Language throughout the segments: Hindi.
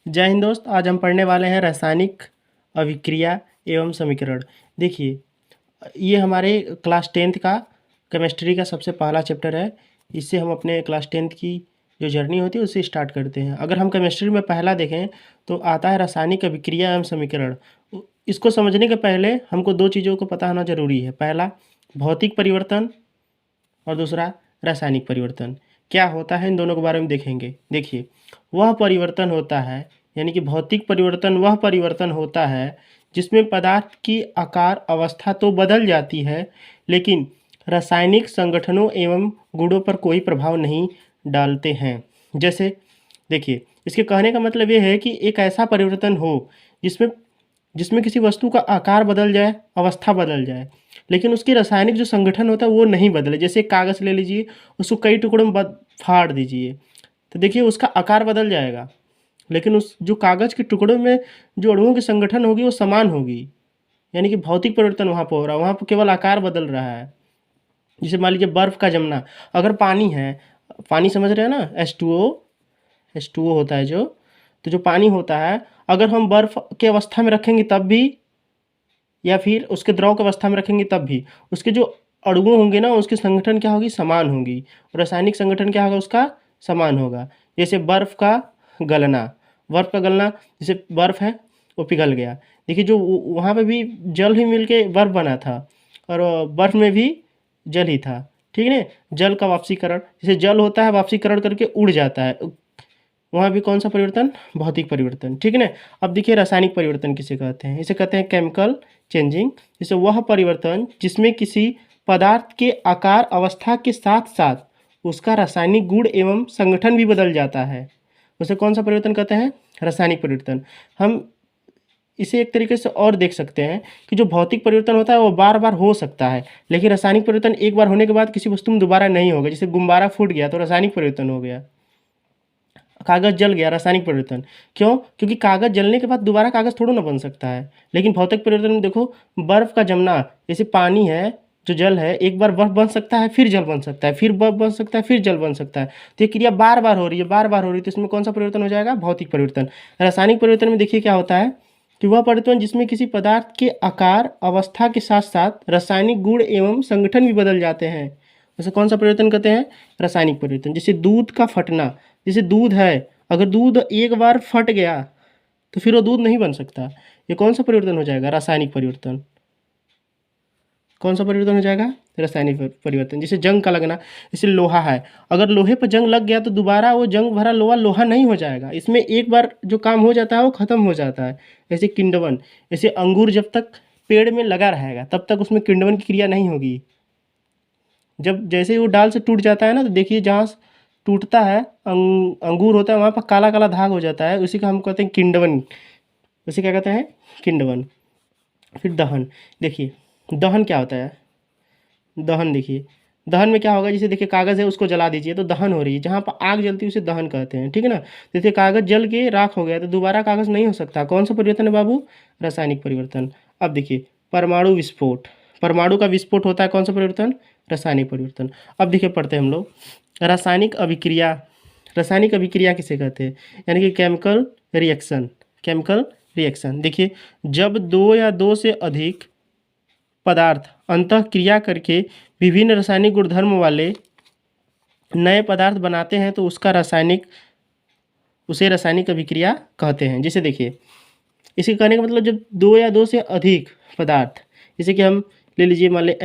जय हिंद दोस्त। आज हम पढ़ने वाले हैं रासायनिक अभिक्रिया एवं समीकरण। देखिए, ये हमारे क्लास 10th का केमिस्ट्री का सबसे पहला चैप्टर है। इससे हम अपने क्लास 10th की जो जर्नी होती है उससे स्टार्ट करते हैं। अगर हम केमिस्ट्री में पहला देखें तो आता है रासायनिक अभिक्रिया एवं समीकरण। इसको समझने के पहले हमको दो चीज़ों को पता होना जरूरी है। पहला भौतिक परिवर्तन और दूसरा रासायनिक परिवर्तन। क्या होता है इन दोनों के बारे में देखेंगे। देखिए, वह परिवर्तन होता है, यानी कि भौतिक परिवर्तन वह परिवर्तन होता है जिसमें पदार्थ की आकार अवस्था तो बदल जाती है, लेकिन रासायनिक संगठनों एवं गुणों पर कोई प्रभाव नहीं डालते हैं। जैसे देखिए, इसके कहने का मतलब ये है कि एक ऐसा परिवर्तन हो जिसमें जिसमें किसी वस्तु का आकार बदल जाए, अवस्था बदल जाए, लेकिन उसकी रासायनिक जो संगठन होता है वो नहीं बदले। जैसे कागज़ ले लीजिए, उसको कई टुकड़ों में फाड़ दीजिए, तो देखिए उसका आकार बदल जाएगा, लेकिन उस जो कागज़ के टुकड़ों में जो अणुओं की संगठन होगी वो समान होगी। यानी कि भौतिक परिवर्तन वहाँ पर हो रहा है, वहाँ पर केवल आकार बदल रहा है। जैसे मान लीजिए बर्फ़ का जमना, अगर पानी है, पानी समझ रहे हैं ना, H2O होता है जो, तो जो पानी होता है अगर हम बर्फ़ के अवस्था में रखेंगे तब भी, या फिर उसके द्रव की अवस्था में रखेंगे तब भी, उसके जो अणु होंगे ना उसकी संगठन क्या होगी, समान होगी, और रासायनिक संगठन क्या होगा, उसका समान होगा। जैसे बर्फ़ का गलना, जैसे बर्फ़ है वो पिघल गया, देखिए जो वहाँ पे भी जल ही मिल के बर्फ़ बना था, और बर्फ़ में भी जल ही था, ठीक है ना। जल का वाष्पीकरण, जैसे जल होता है वाष्पीकरण करके उड़ जाता है, वहाँ भी कौन सा परिवर्तन, भौतिक परिवर्तन, ठीक है ना। अब देखिए रासायनिक परिवर्तन किसे कहते हैं, इसे कहते हैं केमिकल चेंजिंग। जैसे वह परिवर्तन जिसमें किसी पदार्थ के आकार अवस्था के साथ साथ उसका रासायनिक गुण एवं संगठन भी बदल जाता है, उसे कौन सा परिवर्तन कहते हैं, रासायनिक परिवर्तन। हम इसे एक तरीके से और देख सकते हैं कि जो भौतिक परिवर्तन होता है वो बार बार हो सकता है, लेकिन रासायनिक परिवर्तन एक बार होने के बाद किसी वस्तु में दोबारा नहीं होगा। जैसे गुब्बारा फूट गया तो रासायनिक परिवर्तन हो गया, कागज़ जल गया, रासायनिक परिवर्तन। क्यों? क्योंकि कागज़ जलने के बाद दोबारा कागज़ थोड़ा ना बन सकता है। लेकिन भौतिक परिवर्तन में देखो, बर्फ़ का जमना, जैसे पानी है जो जल है, एक बार बर्फ़ बन सकता है, फिर जल बन सकता है, फिर बर्फ़ बन सकता है, फिर जल बन सकता है। तो ये क्रिया बार बार हो रही है, बार बार हो रही है, तो इसमें कौन सा परिवर्तन हो जाएगा, भौतिक परिवर्तन। रासायनिक परिवर्तन में देखिए क्या होता है कि वह परिवर्तन जिसमें किसी पदार्थ के आकार अवस्था के साथ साथ रासायनिक गुण एवं संगठन भी बदल जाते हैं, उसे कौन सा परिवर्तन कहते हैं, रासायनिक परिवर्तन। जैसे दूध का फटना, जैसे दूध है, अगर दूध एक बार फट गया तो फिर वो दूध नहीं बन सकता, ये कौन सा परिवर्तन हो जाएगा, रासायनिक परिवर्तन। कौन सा परिवर्तन हो जाएगा, रासायनिक परिवर्तन। जैसे जंग का लगना, जैसे लोहा है, अगर लोहे पर जंग लग गया तो दोबारा वो जंग भरा लोहा लोहा नहीं हो जाएगा, इसमें एक बार जो काम हो जाता है वो खत्म हो जाता है। जैसे किंडवन, जैसे अंगूर जब तक पेड़ में लगा रहेगा तब तक उसमें किंडवन की क्रिया नहीं होगी। जब जैसे ही वो डाल से टूट जाता है ना, तो देखिए जहाँ टूटता है अंगूर होता है वहाँ पर काला काला धाग हो जाता है, उसी का हम कहते हैं किंडवन। उसे क्या कहते हैं, किंडवन। फिर दहन, देखिए दहन क्या होता है, दहन देखिए, दहन में क्या होगा, जैसे देखिए कागज़ है उसको जला दीजिए तो दहन हो रही है, जहाँ पर आग जलती है उसे दहन कहते हैं, ठीक है ना। जैसे कागज़ जल के राख हो गया तो दोबारा कागज़ नहीं हो सकता, कौन सा परिवर्तन है बाबू, रासायनिक परिवर्तन। अब देखिए परमाणु विस्फोट, परमाणु का विस्फोट होता है, कौन सा परिवर्तन, रासायनिक परिवर्तन। अब देखिए पढ़ते हैं हम लोग रासायनिक अभिक्रिया। रासायनिक अभिक्रिया किसे कहते हैं, यानी कि केमिकल रिएक्शन। केमिकल रिएक्शन, देखिए जब दो या दो से अधिक पदार्थ अंतः क्रिया करके विभिन्न रासायनिक गुणधर्म वाले नए पदार्थ बनाते हैं तो उसे रासायनिक अभिक्रिया कहते हैं। जैसे देखिए, इसे कहने का मतलब जब दो या दो से अधिक पदार्थ, जैसे कि हम ले लीजिए मान लें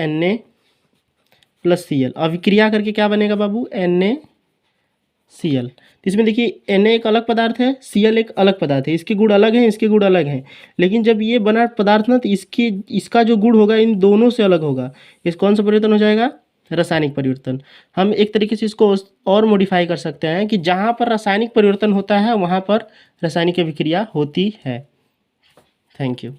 Na+Cl, अभिक्रिया करके क्या बनेगा बाबू, NaCl। तो इसमें देखिए Na एक अलग पदार्थ है, Cl एक अलग पदार्थ है, इसके गुण अलग हैं, इसके गुण अलग हैं, लेकिन जब ये बना पदार्थ ना तो इसका जो गुण होगा इन दोनों से अलग होगा। इस कौन सा परिवर्तन हो जाएगा, रासायनिक परिवर्तन। हम एक तरीके से इसको और मॉडिफाई कर सकते हैं कि जहाँ पर रासायनिक परिवर्तन होता है वहाँ पर रासायनिक अभिक्रिया होती है। Thank you.